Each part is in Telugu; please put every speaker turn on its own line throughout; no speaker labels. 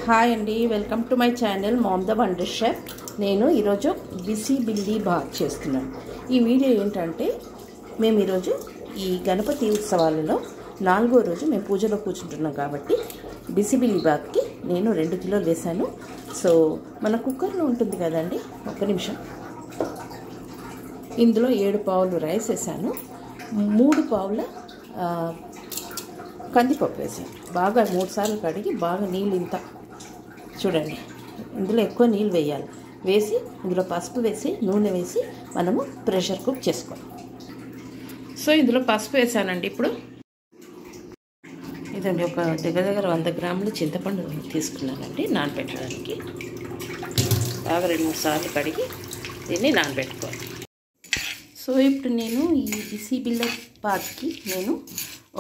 హాయ్ అండి, welcome to my channel ma'am the wonder chef. నేను ఈరోజు బిసిబిల్లి బాత్ చేస్తున్నాను. ఈ వీడియో ఏంటంటే మేము ఈరోజు ఈ గణపతి ఉత్సవాలలో 4వ రోజు మేము పూజలో కూర్చుంటున్నాం కాబట్టి బిసిబిల్లి బాత్కి నేను 2 కిలోలు వేసాను. సో మన కుక్కర్లో ఉంటుంది కదండి, ఒక్క నిమిషం. ఇందులో 7 పావులు రైస్ వేసాను, 3 పావుల కందిపప్పు వేసాను. బాగా 3 సార్లు కడిగి బాగా నీళ్ళు ఇంత చూడండి, ఇందులో ఎక్కువ నీళ్ళు వేయాలి. వేసి ఇందులో పసుపు వేసి నూనె వేసి మనము ప్రెషర్ కుక్ చేసుకోవాలి. సో ఇందులో పసుపు వేసానండి. ఇప్పుడు ఇదండి, ఒక దగ్గర 100 గ్రాములు చింతపండు తీసుకున్నానండి నానబెట్టడానికి. బాగా 2-3 సార్లు కడిగి దీన్ని నానబెట్టుకోవాలి. సో ఇప్పుడు నేను ఈ బిసిబిల్లి బాత్కి నేను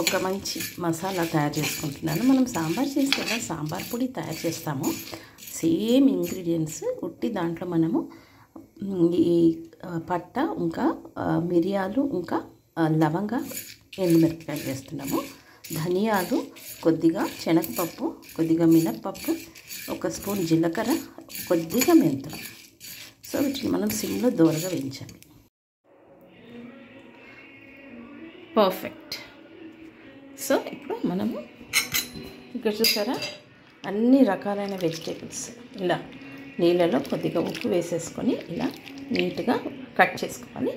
ఒక మంచి మసాలా తయారు చేసుకుంటున్నాను. మనం సాంబార్ చేస్తే కదా సాంబార్ పొడి తయారు చేస్తాము, సేమ్ ఇంగ్రీడియంట్స్ ఉట్టి. దాంట్లో మనము ఈ పట్ట, ఇంకా మిరియాలు, ఇంకా లవంగ, ఎండుమిరపకాయలు వేస్తున్నాము. ధనియాలు, కొద్దిగా శనగపప్పు, కొద్దిగా మినప్పప్పు, 1 స్పూన్ జీలకర్ర, కొద్దిగా మెంతులు. సో వీటిని మనం సిమ్లో దూరగా వేయించాలి. పర్ఫెక్ట్. సో ఇప్పుడు మనము ఇక్కడ చూసారా, అన్ని రకాలైన వెజిటేబుల్స్ ఇలా నీళ్ళలో కొద్దిగా ఉప్పు వేసేసుకొని ఇలా నీట్గా కట్ చేసుకోవాలి.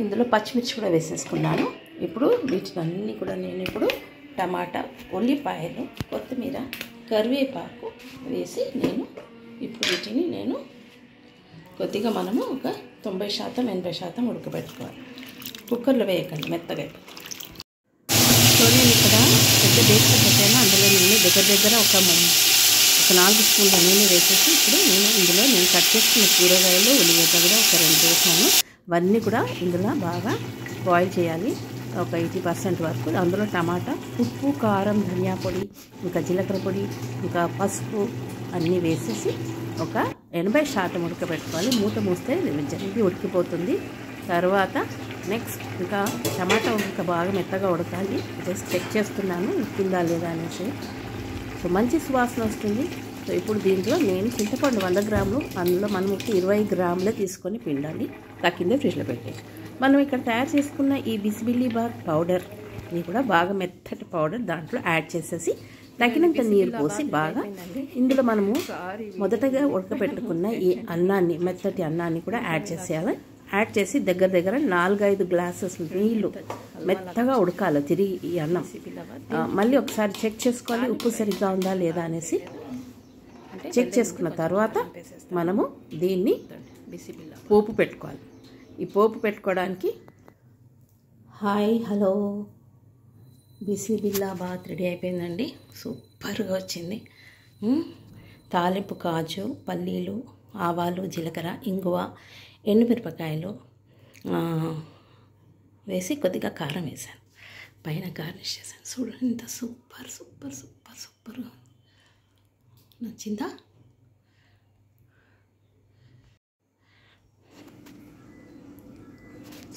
ఇందులో పచ్చిమిర్చి కూడా వేసేసుకున్నాను. ఇప్పుడు వీటిని అన్నీ కూడా నేను ఇప్పుడు టమాటా, ఉల్లిపాయలు, కొత్తిమీర, కరివేపాకు వేసి నేను ఇప్పుడు వీటిని నేను కొద్దిగా మనము ఒక 90% 80% ఉడకబెట్టుకోవాలి. కుక్కర్లో వేయకండి, మెత్తగా అయిపోతుంది. సో నేను ఇక్కడ పెద్ద బేస్లో పెట్టాను. అందులో నేను దగ్గర ఒక 4 స్పూన్ల నూనె వేసేసి ఇప్పుడు ఇందులో నేను కట్ చేసుకున్న కూరగాయలు, ఉల్లిగడ్డ కూడా ఒక 2 వేసాను. ఇవన్నీ కూడా ఇందులో బాగా బాయిల్ చేయాలి ఒక 80% వరకు. అందులో టమాటా, ఉప్పు, కారం, ధనియా పొడి, ఇంకా జీలకర్ర పొడి, ఇంకా పసుపు అన్నీ వేసేసి ఒక 80% ఉడకబెట్టుకోవాలి. మూత మూస్తే జరిగి ఉడికిపోతుంది. తర్వాత నెక్స్ట్ ఇంకా టమాటా ఇంకా బాగా మెత్తగా ఉడకాలి. జస్ట్ చెక్ చేస్తున్నాను ఉడికిందా లేదా అనేసి. సో మంచి సువాసన వస్తుంది. సో ఇప్పుడు దీంట్లో నేను చింతపండు 100 గ్రాములు, అందులో మనం 20 గ్రాములే తీసుకొని పిండాలి. కింద ఫ్రిడ్జ్లో పెట్టేసి మనం ఇక్కడ తయారు చేసుకున్న ఈ బిసిబిల్లి బాత్ పౌడర్ ఇది కూడా బాగా మెత్తటి పౌడర్ దాంట్లో యాడ్ చేసేసి తగినంత నీరు పోసి బాగా ఇందులో మనము మొదటగా ఉడకపెట్టుకున్న ఈ అన్నాన్ని, మెత్తటి అన్నాన్ని కూడా యాడ్ చేసేయాలి. యాడ్ చేసి దగ్గర 4-5 గ్లాసెస్ నీళ్ళు మెత్తగా ఉడకాలి తిరిగి ఈ అన్నం. మళ్ళీ ఒకసారి చెక్ చేసుకోవాలి ఉప్పు సరిగ్గా ఉందా లేదా అనేసి. చెక్ చేసుకున్న తర్వాత మనము దీన్ని పోపు పెట్టుకోవాలి. ఈ పోపు పెట్టుకోవడానికి హలో బిసిబిల్లి బాత్ రెడీ అయిపోయిందండి. సూపర్గా వచ్చింది. తాలింపు కాజు, పల్లీలు, ఆవాలు, జీలకర్ర, ఇంగువ, ఎండుమిరపకాయలు వేసి కొద్దిగా కారం వేసాను, పైన గార్నిష్ చేశాను. చూడండి ఇంత సూపర్గా నచ్చిందా?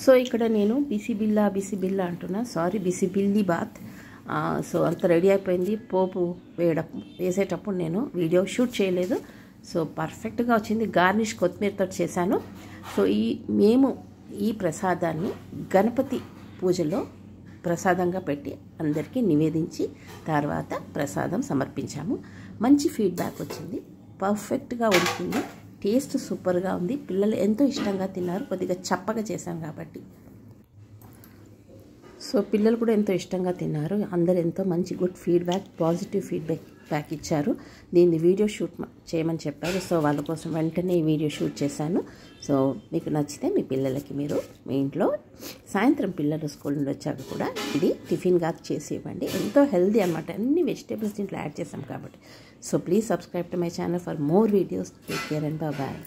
సో ఇక్కడ నేను బిసిబిల్లి అంటున్నా, సారీ బిసిబిల్లి బాత్. సో అంత రెడీ అయిపోయింది. పోపు వేసేటప్పుడు నేను వీడియో షూట్ చేయలేదు. సో పర్ఫెక్ట్గా వచ్చింది. గార్నిష్ కొత్తిమీరతో చేశాను. సో మేము ఈ ప్రసాదాన్ని గణపతి పూజలో ప్రసాదంగా పెట్టి అందరికీ నివేదించి తర్వాత ప్రసాదం సమర్పించాము. మంచి ఫీడ్బ్యాక్ వచ్చింది. పర్ఫెక్ట్గా ఉడికింది. టేస్ట్ సూపర్గా ఉంది. పిల్లలు ఎంతో ఇష్టంగా తిన్నారు. కొద్దిగా చప్పగా చేశాను కాబట్టి. సో పిల్లలు కూడా ఎంతో ఇష్టంగా తిన్నారు. అందరు ఎంతో మంచి గుడ్ ఫీడ్బ్యాక్, పాజిటివ్ ఫీడ్బ్యాక్ ఇచ్చారు. దీన్ని వీడియో షూట్ చేయమని చెప్పారు. సో వాళ్ళ కోసం వెంటనే ఈ వీడియో షూట్ చేశాను. సో మీకు నచ్చితే మీ పిల్లలకి మీరు మీ ఇంట్లో సాయంత్రం పిల్లలు స్కూల్ నుండి వచ్చాక కూడా ఇది టిఫిన్గా చేసి ఇవ్వండి. ఎంతో హెల్దీ అనమాట. అన్ని వెజిటేబుల్స్ దీంట్లో యాడ్ చేసాం కాబట్టి. So please subscribe to my channel for more videos. Take care and bye.